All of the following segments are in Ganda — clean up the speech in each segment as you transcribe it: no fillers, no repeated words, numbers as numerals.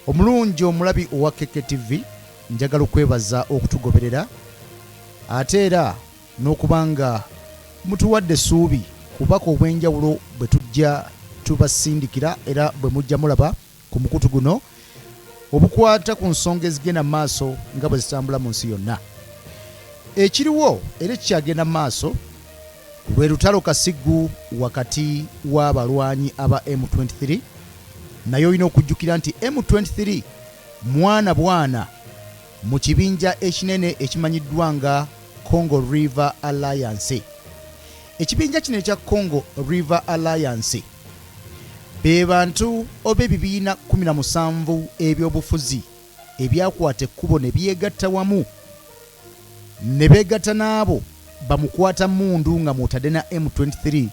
Omulungi omulabi owa Keke TV njagala okwebaza okutugoberera ate era n'okubanga mutuwadde suubi kubaka obwenjawulo bwe tujja tubasindikira era bwe mujja mulaba ku mukutu guno obukwata ku nsonga ezigenda maaso nga bwe zitambula mu nsi yonna. Ekiriwo era kyagenda maaso lwe lutalo kasigu wakati w'abalwanyi aba M23 naye olina okujjukira nti M23 mwana bwana mu kibinja ekinene ekimanyiddwa nga Congo River Alliance. Ekibinja kino ekya Congo River Alliance be bantu oba ebibiina 17 ebyobufuzi ebyakwata ekkubo ne byegatta wamu ne beegatta n'abo bamukwata mundu nga mwotadde na M23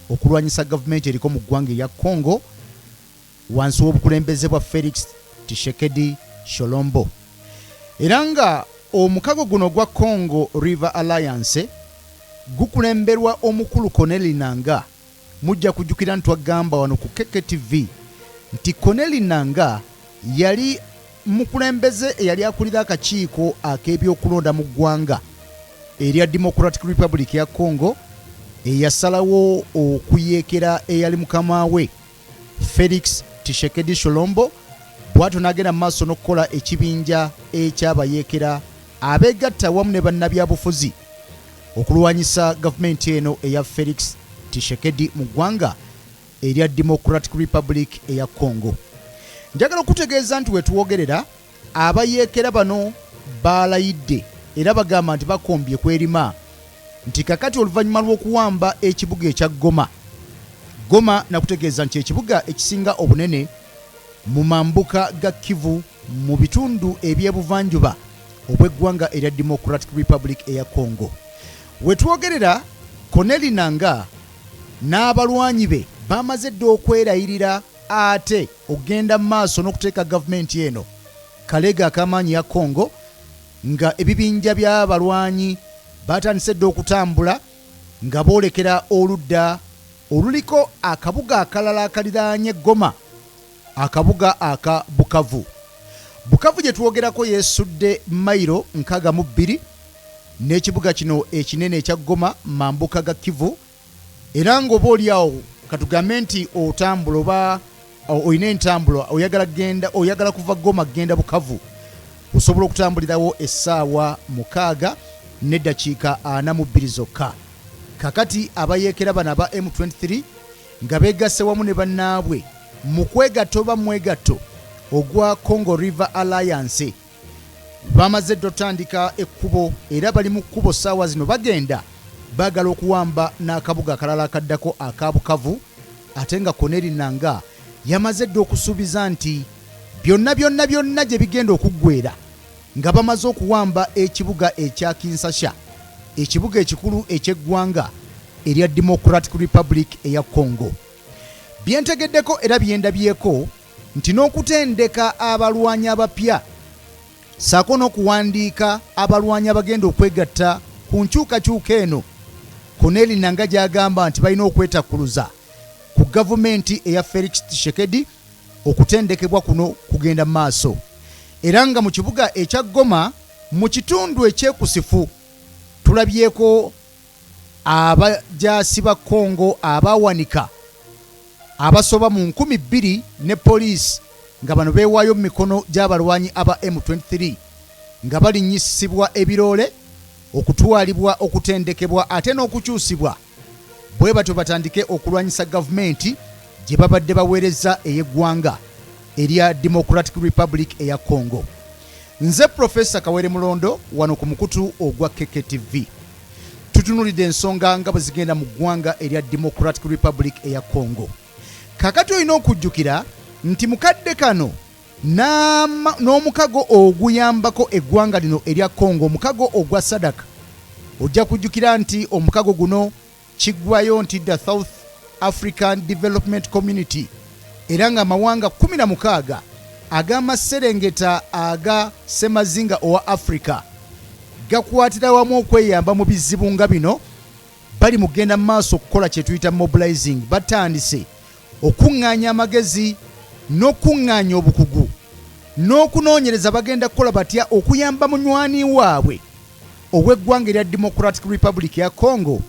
okulwanyisa gavumenti eriko mu ggwanga erya Congo wansi w'obukulembeze bwa Felix Tshisekedi Tshilombo. Era nga omukago guno gwa Congo River Alliance gukulemberwa omukulu Corneille Nangaa. Mujja kujjukira ntwagamba wano ku Keke TV nti Corneille Nangaa yali mukulembeze eyali akulira akakiiko ak'ebyokulonda mu ggwanga erya Democratic Republic ya Congo eyasalawo okuyeekera eyali mukama we Felix Tshisekedi Tshilombo bw'atyo n'agenda mu maaso n'okukola ekibinja ekyabayeekera abeegatta wamu ne bannabyabufuzi okulwanyisa gavumenti eno eya Felix Tshisekedi mu ggwanga erya Democratic Republic eya Congo. Njagala okutegeeza nti wetuwogerera abayeekera bano baalayidde era bagamba nti bakombye kwerima nti kakati oluvannyuma lw'okuwamba ekibuga ekya Goma nakutegeeza nti ekibuga ekisinga obunene mu mambuka ga Kivu mu bitundu ebyebuvanjuba obw'eggwanga erya Democratic Republic eya Congo. Wetuwogerera Corneille Nangaa n'abalwanyi be bamaze dde okwerayirira ate ogenda maaso n'okuteeka gavumenti eno kalega ak'amaanyi ya Congo nga ebibinja by'abalwanyi batandise dde okutambula nga boolekera oludda oluliko akabuga akalala akaliraanye Goma, akabuga aka Bukavu. Bukavu gye tuwogerako yeesudde mayiro 62 n'ekibuga kino ekinene ekya Goma mambuka ga Kivu. Era ng'oba oliawo katugambe nti otambula oba oyina entambula oyagala kuva Goma genda Bukavu osobola okutambulirawo essaawa 6 n'eddakiika 42 zokka. Kakati abayeekera bano aba M23 nga beegasse wamu ne bannaabwe mu kwegatta oba mwegatto ogwa Congo River Alliance bamaze dde otandika ekkubo era bali mu kkubo ssaawa zino bagenda baagala okuwamba n'akabuga akalala akaddako aka Bukavu ate nga Corneille Nangaa yamaze dde okusuubiza nti byonna gye bigenda okuggweera nga bamaze okuwamba ekibuga ekya Kinshasa, ekibuga ekikulu eky'eggwanga erya Democratic Republic eya Congo. Byentegeddeko era byendabyeko nti n'okutendeka abalwanyi abapya saako n'okuwandiika abalwanyi abagenda okwegatta ku nkyukakyuka eno Corneille Nangaa gy'agamba nti balina okwetakkuluza ku gavumenti eya Felix Tshisekedi okutendekebwa kuno kugenda maaso. Era nga mu kibuga ekya Goma mu kitundu ekyekusifu tulabyeko abajaasi ba Congo abawanika abasoba mu 2000 ne poliisi nga bano beewaayo mu mikono gy'abalwanyi aba M23 nga balinnyisibwa ebiroole okutwalibwa okutendekebwa ate n'okukyusibwa bwe batyo batandike okulwanyisa gavumenti gye babadde baweereza ey'eggwanga erya Democratic Republic eya Congo. Nze Professor Kawere Mulondo wano ku mukutu ogwa Keke TV. Tutunulidde ensonga nga bwe zigenda mu ggwanga erya Democratic Republic eya Congo. Kakati olina okujjukira nti mukadde kano n'omukago oguyambako eggwanga lino erya Congo, omukago ogwa Sadaka. Ojja kujjukira nti omukago guno kiggwayo nti the South African Development Community era nga amawanga 16 ag'amaserengeta aga Semazinga owa Africa gakwatira wamu okweyamba mu bizibu nga bino bali mugenda maaso okukola kye tuyita mobilizing. Batandise okuŋŋaanya amagezi n'okuŋŋaanya obukugu n'okunoonyereza bagenda kukola batya okuyamba munywani waabwe ow'eggwanga erya Democratic Republic ya Congo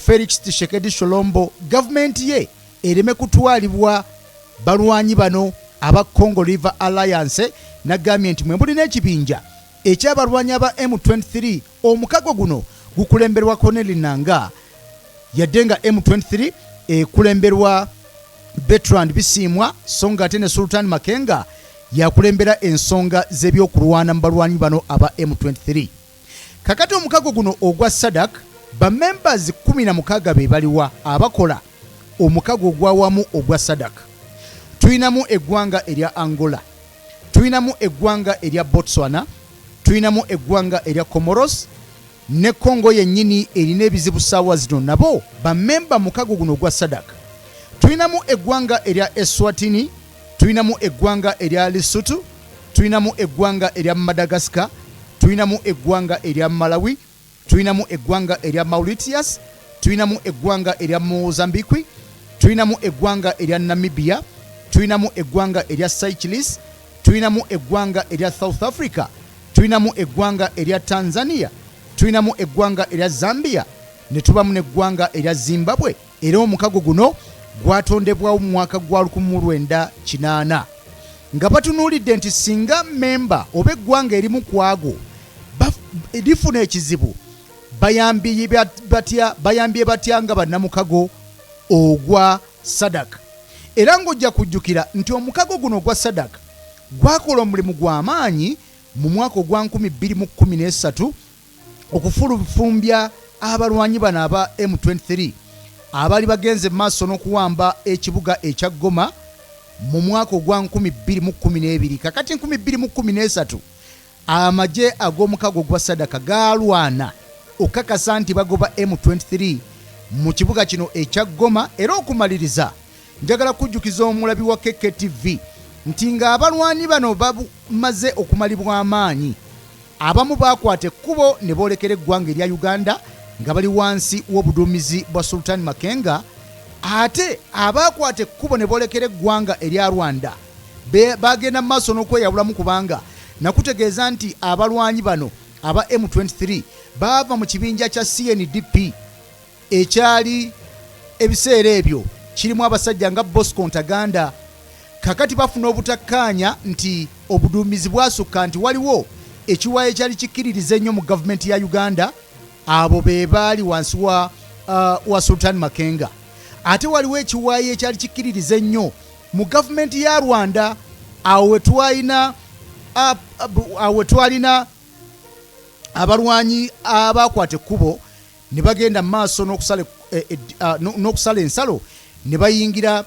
Felix Tshisekedi Tshilombo gavumenti ye ereme kutwalibwa balwanyi bano aba Congo River Alliance nagambye nti mwe mulina ekibinja ekyabalwanyi aba M23 omukago guno gukulemberwa Corneille Nangaa yadde nga M23 ekulemberwa Bertrand Bisimwa so nga ate ne Sultan Makenga yakulembera ensonga z'ebyokulwana mu balwanyi bano aba M23. Kakati omukago guno ogwa SADC bamembers 16 be baliwa abakola omukago ogwawamu ogwa SADC. Tuyinamu eggwanga erya Angola, tuyinamu eggwanga erya Botswana, tuyinamu eggwanga erya Comoros ne Congo yennyini erina ebizibu ssaawa zino nabo bamemba mukago guno ogwa SADC. Tuyinamu eggwanga erya Eswatini, tuyinamu eggwanga erya Lesotho, tuyinamu eggwanga erya Madagascar, tuyinamu eggwanga erya Malawi, tuyinamu eggwanga erya Mauritius, tuyinamu eggwanga erya Mozambique, tuyinamu eggwanga erya Namibia, tuyinamu eggwanga erya Seychelles, tuyinamu eggwanga erya South Africa, tuyinamu eggwanga erya Tanzania, tuyinamu eggwanga erya Zambia, ne tubamu n'eggwanga erya Zimbabwe. Era omukago guno gwatondebwawo mu mwaka gwa 1980 nga batunuulidde nti singa memba oba eggwanga erimu kwago lifuna ekizibu bayambye batya nga bannamukago ogwa SADC. Era ng'ojja kujjukira nti omukago guno ogwa SADC gwakola omulimu gw'amaanyi mu mwaka ogwa 2013 okufulufumbya abalwanyi bano aba M23 abali bagenze maaso n'okuwamba ekibuga ekya Goma mu mwaka ogwa 2012. Kakati 2013 amagye ag'omukago gwa SADC gaalwana okukakasa nti bagoba M23 mu kibuga kino ekya Goma. Era okumaliriza njagala kujjukiza omulabi wa KKTV nti ng'abalwanyi bano bamaze okumalibwa amaanyi abamu baakwata ekkubo ne boolekera eggwanga erya Uganda nga bali wansi w'obuduumizi bwa Sultan Makenga, ate abaakwata ekkubo ne boolekera eggwanga erya Rwanda bagenda mu maaso n'okweyawulamu kubanga nakutegeeza nti abalwanyi bano aba M23 baava mu kibinja kya CNDP ekyali ebiseera ebyo kirimu abasajja nga Bosco Ntaganda. Kakati bafuna obutakkaanya nti obuduumizi bwasukka nti waliwo ekiwaayo ekyali kikkiririza ennyo mu gavumenti ya Uganda, abo be baali wansi wa Sultan Makenga. Ate waliwo ekiwaayo ekyali kikkiririza ennyo mu gavumenti ya Rwanda, awo we twalina abalwanyi abakwata ekkubo ne bagenda mu maaso n'okusala ensalo ne bayingira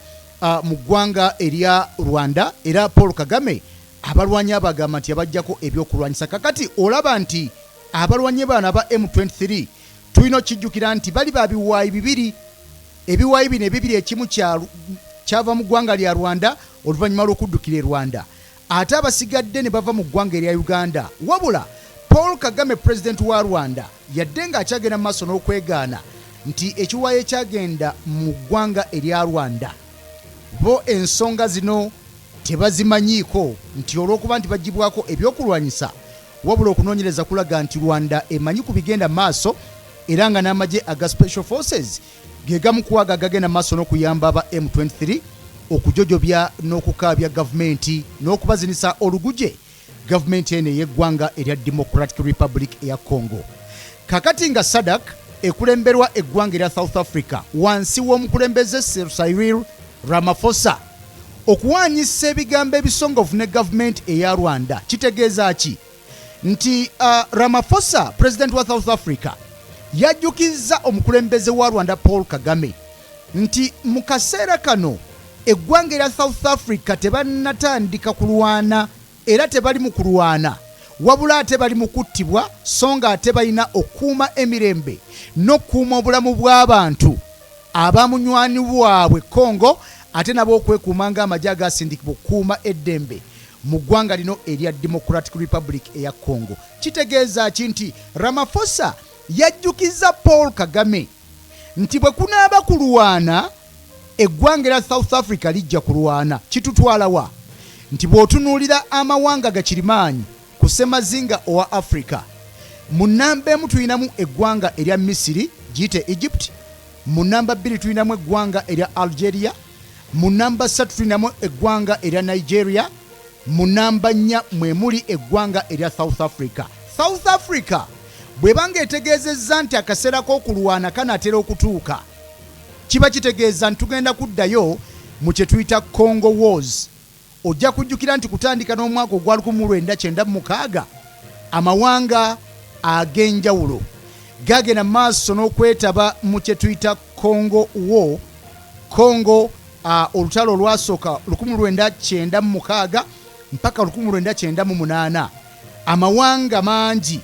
mu ggwanga erya Rwanda. Era Paul Kagame abalwanyi abagamba nti abajjako ebyokulwanyisa. Kakati olaba nti abalwanyi bano aba M23 tulina okijjukira nti bali ba biwaayi bibiri. Ebiwaayi bino ebibiri ekimu kyava mu ggwanga lya Rwanda oluvannyuma lw'okuddukira e Rwanda, ate abasigadde ne bava mu ggwanga erya Uganda. Wabula Paul Kagame president wa Rwanda yadde nga akyagenda mu maaso n'okwegaana nti ekiwaayo ekyagenda mu ggwanga erya Rwanda bo ensonga zino tebazimanyiiko nti olw'okuba nti bagibwako ebyokulwanyisa, wabula okunoonyereza kulaga nti Rwanda emanyi ku bigenda maaso era nga n'amagye aga Special Forces ge gamu kuwaga gagenda maaso n'okuyamba aba M23 okujojobya n'okukaabya gavumenti n'okubazinisa oluguje gavumenti eno ey'eggwanga erya Democratic Republic eya Congo. Kakati nga SADC ekulemberwa eggwanga erya South Africa wansi w'omukulembeze Cyril Ramaphosa. Okuwanyisa ebigambo ebisongovu ne gavumenti eya Rwanda kitegeeza ki? Nti Ramaphosa president wa South Africa yajjukizza omukulembeze wa Rwanda Paul Kagame nti mu kaseera kano eggwanga erya South Africa tebannatandika kulwana era tebali mu kulwana, wabula ate bali mu kuttibwa so nga ate balina okukuuma emirembe n'okukuuma obulamu bw'abantu abamunywani bwabwe Congo, ate nabo okwekuuma ng'amagye agasindikibwa okukuuma eddembe mu ggwanga lino erya Democratic Republic eya Congo. Kitegeeza ki? Nti Ramaphosa yajjukiza Paul Kagame nti bwe kunaaba kulwana eggwanga erya South Africa lijja kulwana. Kitutwala wa? nti bw'otunuulira amawanga gakirimaanyi ku ssemazinga owa Africa, mu nnamba emu tulinamu eggwanga erya Misiri giyite Egypt, mu nnamba 2 tulinamu eggwanga erya Algeria, mu nnamba 3 tulinamu eggwanga erya Nigeria, mu nnamba 4 mwe muli eggwanga erya South Africa. South Africa bw'ebanga etegeezezza nti akaseera k'okulwana kanaatera okutuuka, kiba kitegeeza nti tugenda kuddayo mu kye tuyita Congo Wars. Ojja kujjukira nti kutandika n'omwaka ogwa 1996 amawanga ag'enjawulo gagenda maaso n'okwetaba mu kye tuyita Congo War. Congo olutalo lwasooka 1996 mpaka 1998 amawanga mangi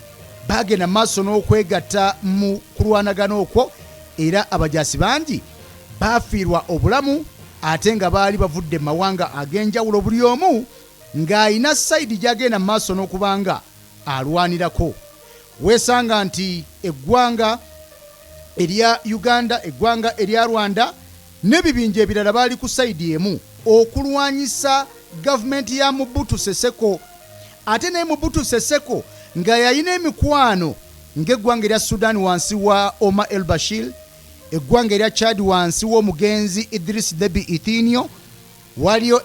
bagenda maaso n'okwegatta mu kulwanagana okwo, era abajaasi bangi bafiirwa obulamu ate nga baali bavudde mawanga ag'enjawulo, buli omu ng'ayina sayidi gy'agenda maaso n'okubanga alwanirako. Weesanga nti eggwanga erya Uganda, eggwanga erya Rwanda n'ebibinja ebirala baali ku sayidi emu okulwanyisa gavumenti ya Mobutu Sese Seko, ate ne Mobutu Sese Seko nga yalina emikwano ng'eggwanga erya Sudan wansi wa Omar el Bashir, eggwanga erya Chad wansi w'omugenzi Idris Deby Ithinio, waliyo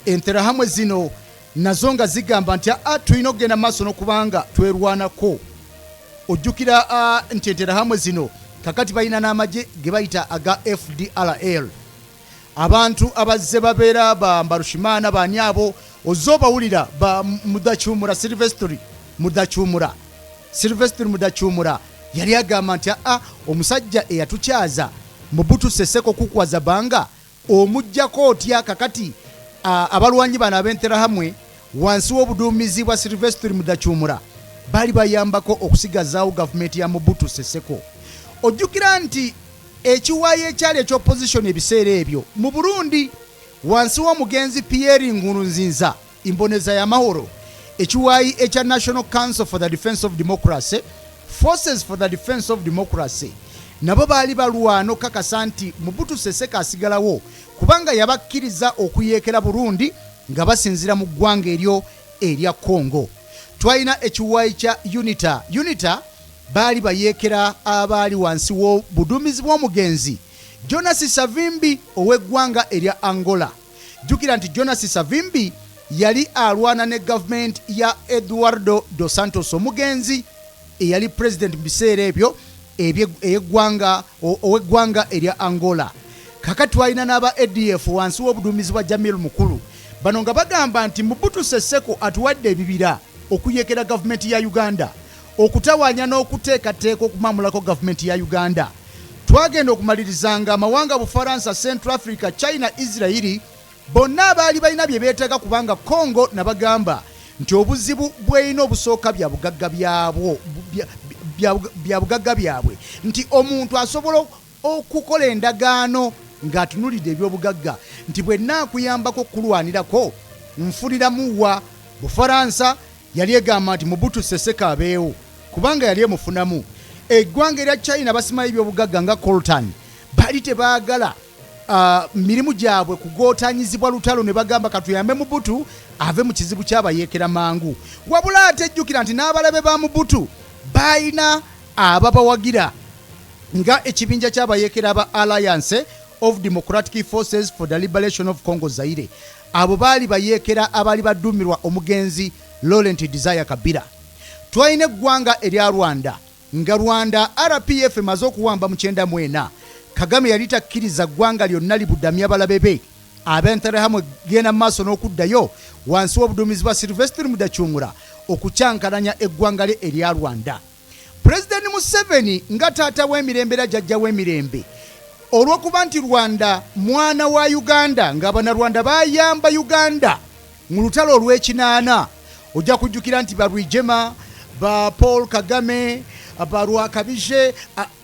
enterahamwe zino nazo nga zigamba nti tulina okugenda maaso n'okubanga twerwanako. Ojjukira nti enterahamwe zino kakati balina n'amagye ge bayita aga FDLR. Abantu abazze babeera ba Mbarushimana baani abo ozobawulira ba Mudacyumura Silvestri Mudacyumura yali agamba nti omusajja eyatukyaza Mobutu Sese Seko kukwaza banga omujjako otya kakati abalwanyi bano ab'enterahamwe wansi w'obuduumizi bwa Silvestri Mudacyumura bali bayambako okusigazaawo gavumenti ya Mobutu Sese Seko. Ojjukira nti ekiwaayo ekyali eky'opposition ebiseera ebyo mu Burundi wansi w'omugenzi Pierre Nkurunziza imboneza y'amahoro, ekiwaayi ekya National Council for the Defense of Democracy, Forces for the Defense of Democracy, nabo baali balwana okakasa nti Mobutu Sese Seko asigalawo kubanga yabakkiriza okuyeekera Burundi nga basinzira mu ggwanga eryo erya Congo. Twalina ekiwaayi kya UNITA baali bayeekera abaali wansi w'obuduumizi bw'omugenzi Jonas Savimbi ow'eggwanga erya Angola. Jjukira nti Jonas Savimbi yali alwana ne gavumenti ya Eduardo dos Santos omugenzi eyali president mu biseera ebyo ow'eggwanga erya Angola. Kakati twalina n'aba ADF wansi w'obuduumizi bwa Jamil Mukulu. Bano nga bagamba nti Mobutu Sese Seko atuwadde ebibira okuyeekera gavumenti ya Uganda, okutawaanya n'okuteekateeka okumamulako gavumenti ya Uganda. Twagenda okumalirizanga amawanga Bufaransa, Central Africa, China, Israeli bonna abaali balina bye beetaaga kubanga Congo nabagamba nti obuzibu bw'erina obusooka bya bugagga byabwe, nti omuntu asobola okukola endagaano ng'atunulidde ebyobugagga nti bwe nnaakuyambako kulwanirako nfuniramu wa. Bufaransa yali egamba nti Mobutu Sese Seko abeewo kubanga yali emufunamu. Eggwanga erya China basimayo ebyobugagga nga coltan bali tebaagala mirimu gyabwe kugootanyizibwa lutalo ne bagamba katuyambe Mobutu ave mu kizibu ky'abayeekera mangu. Wabula ate ejjukira nti n'abalabe ba Mobutu balina ababawagira nga ekibinja ky'abayeekera aba Alliance of Democratic Forces for the Liberation of Congo Zaire. Abo baali bayeekera abaali badduumirwa omugenzi Laurent Desire Kabila. Twalina eggwanga erya Rwanda nga Rwanda RPF emaze okuwamba mu 94. Kagame yali takkiriza ggwanga lyonna libuddamya abalabe be ab'enterahamwe genda maaso n'okuddayo wansi w'obuduumizi bwa Silvestri Mudacyumura okukyankalanya eggwanga lye erya Rwanda. President Museveni nga taata w'emirembe era jjajja w'emirembe olw'okuba nti Rwanda mwana wa Uganda ng'Abannarwanda bayamba Uganda mu lutalo olw'ekinaana. Ojja kujjukira nti ba Rwigema, ba Paul Kagame, ba Rwakabije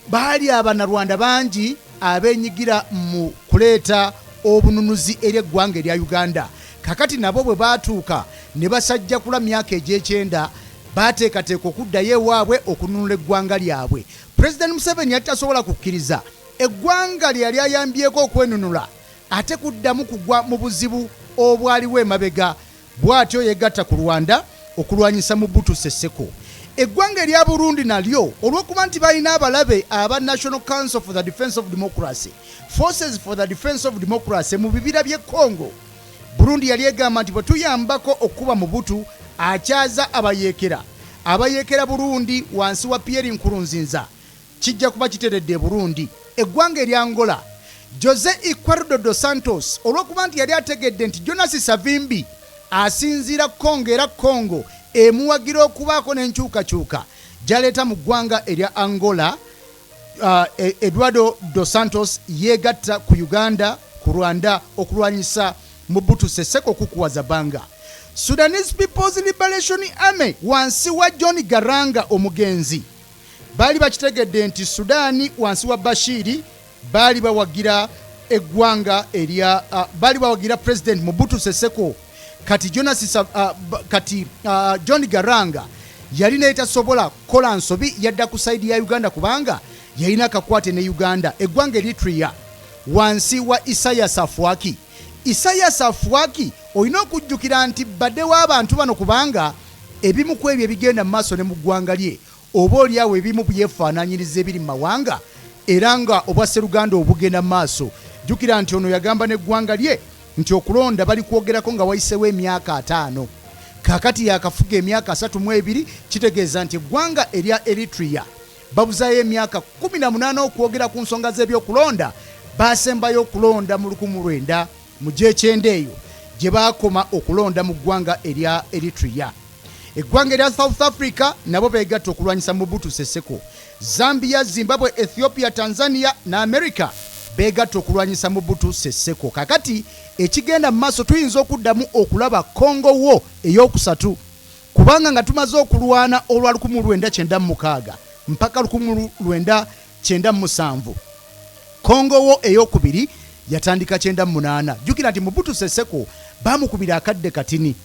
baali Abannarwanda bangi abeenyigira mu kuleeta obununuzi eri eggwanga erya Uganda. Kakati nabo bwe baatuuka ne basajja kula myaka egy'ekyenda baateekateeka okuddayo ewaabwe okununula eggwanga lyabwe. President Museveni yali tasobola kukkiriza eggwanga lyali ayambyeko okwenunula ate kuddamu kugwa mu buzibu obwaliwo emabega bw'atyo yegatta ku Rwanda okulwanyisa Mobutu Sese Seko. Eggwanga erya Burundi nalyo olw'okuba nti balina abalabe aba National Council for the Defence of Democracy, Forces for the Defence of Democracy mu bibira by'e Congo, Burundi yali egamba nti bwe tuyambako okuba Mobutu akyaza abayeekera Burundi wansi wa Pierre Nkurunziza kijja kuba kiteredde Burundi. Eggwanga erya Angola, Jose Eduardo dos Santos olw'okuba nti yali ategedde nti Jonas Savimbi asinziira Congo era Congo emuwagira okubaako n'enkyukakyuka gyaleeta mu ggwanga erya Angola, Eduardo dos Santos yeegatta ku Uganda ku Rwanda okulwanyisa Mobutu Sese Seko okukuwaza banga. Sudanese People's Liberation Army wansi wa John Garanga omugenzi baali bakitegedde nti Sudani wansi wa Bashiri baali bawagira eggwanga erya baali bawagira President Mobutu Sese Seko. Kati John Garanga yalina etasobola kola nsobi yadda ku side ya Uganda kubanga yalina akakwate ne Uganda. Eggwanga Eritrea wansi wa Isaias Afwerki. Isaias Afwerki olina okujjukira nti baddewo abantu bano kubanga ebimu ku ebyo ebigenda mu maaso ne mu ggwanga lye oba oliawo ebimu byefaananyiriza ebiri mu mawanga era nga obwa Sseruganda obugenda mu maaso. Jjukira nti ono yagamba n'eggwanga lye nti okulonda bali kwogerako nga wayisewo emyaka 5 kakati yakafuga emyaka 32 kitegeeza nti eggwanga erya Eritrea babuzayo emyaka 18 okwogera ku nsonga z'ebyokulonda. Basembayo okulonda mu 1900 mu gyekyenda eyo gye baakoma okulonda mu ggwanga erya Eritrea. Eggwanga erya South Africa nabo beegatta okulwanyisa Mobutu Sese Seko. Zambia, Zimbabwe, Ethiopia, Tanzania na America beegatta okulwanyisa Mobutu Sese Seko. Kakati ekigenda mu maaso tuyinza okuddamu okulaba Congo wo ey'okusatu kubanga nga tumaze okulwana olwa 1996 mpaka 1997. Congo wo ey'okubiri yatandika 98. Jjukira nti Mobutu Sese Seko bamukubira akadde katini.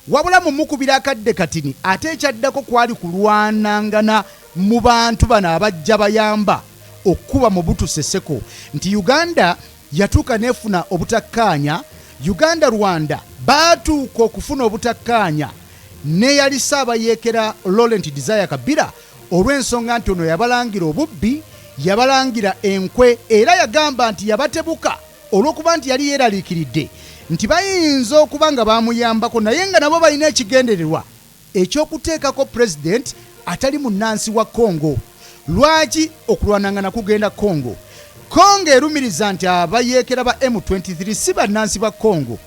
Wabula mu mukubira akadde katini ate ekyaddako kwali kulwanangana mu bantu bano abajja bayamba okuba Mobutu Sese Seko nti Uganda yatuuka nefuna obutakkaanya. Uganda Rwanda baatuuka okufuna obutakkaanya ne yali Ssaabayeekera Laurent Desire Kabila olw'ensonga nti ono yabalangira obubbi, yabalangira enkwe era yagamba nti yabatebuka olw'okuba nti yali yeeraliikiridde nti bayinza okuba nga baamuyambako naye nga nabo balina ekigendererwa ekyokuteekako president atali munnansi wa Congo. Lwaki okulwanangana kugenda Congo? Congo erumiriza nti abayeekera ba M23 si bannansi ba Congo,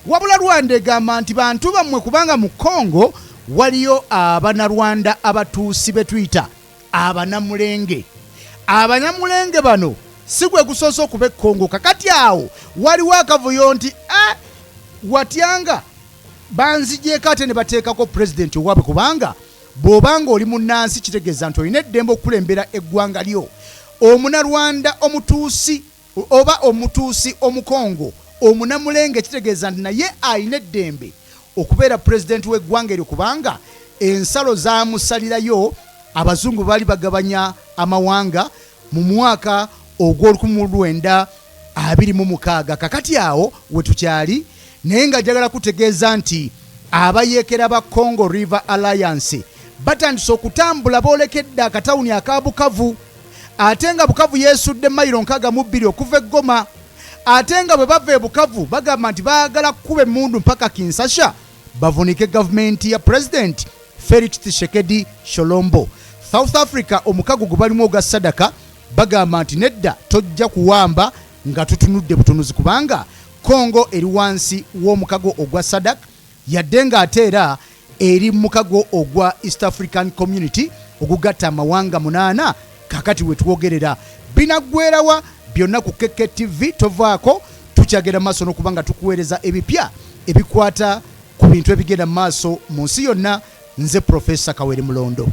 wabula Rwanda egamba nti bantu bammwe kubanga mu Congo waliyo abanarwanda abatuusi betuyita abanamulenge. Abanyamulenge bano si gwe gusoose okuba e Congo. Kakati awo waliwo akavuyo nti watyanga banzigyeko ate ne bateekako president owaabwe kubanga bw'obanga oli munnansi kitegeeza nti olina eddembe okulembera eggwanga lyo. Omunarwanda omutuusi oba omutuusi omukongo omunamulenge kitegeeza nti naye alina eddembe okubeera president w'eggwanga eryo kubanga ensalo zaamusalirayo abazungu baali bagabanya amawanga mu mwaka ogw'1926. Kakati awo we tukyali naye nga njagala kutegeeza nti abayeekera ba Congo River Alliance batandise okutambula boolekedde akatawuni aka Bukavu ate nga Bukavu yeesudde mayiro 62 okuva e Goma ate nga bwe bava e Bukavu bagamba nti baagala kuba emmundu mpaka Kinshasa bavunike gavumenti ya President Felix Tshisekedi Tshilombo. South Africa omukago gubalimu ogwa sadaka bagamba nti nedda tojja kuwamba nga tutunudde butunuzi kubanga Congo eri wansi w'omukago ogwa sadaka yadde nga ate era eri mukago ogwa East African Community ogugatta amawanga 8. Kakati we twogerera binaggwerawa byonna ku KK TV tovaako tukyagenda maaso n'okubanga tukuweereza ebipya ebikwata ku bintu ebigenda maaso mu nsi yonna. Nze Professor Kawere Mulondo.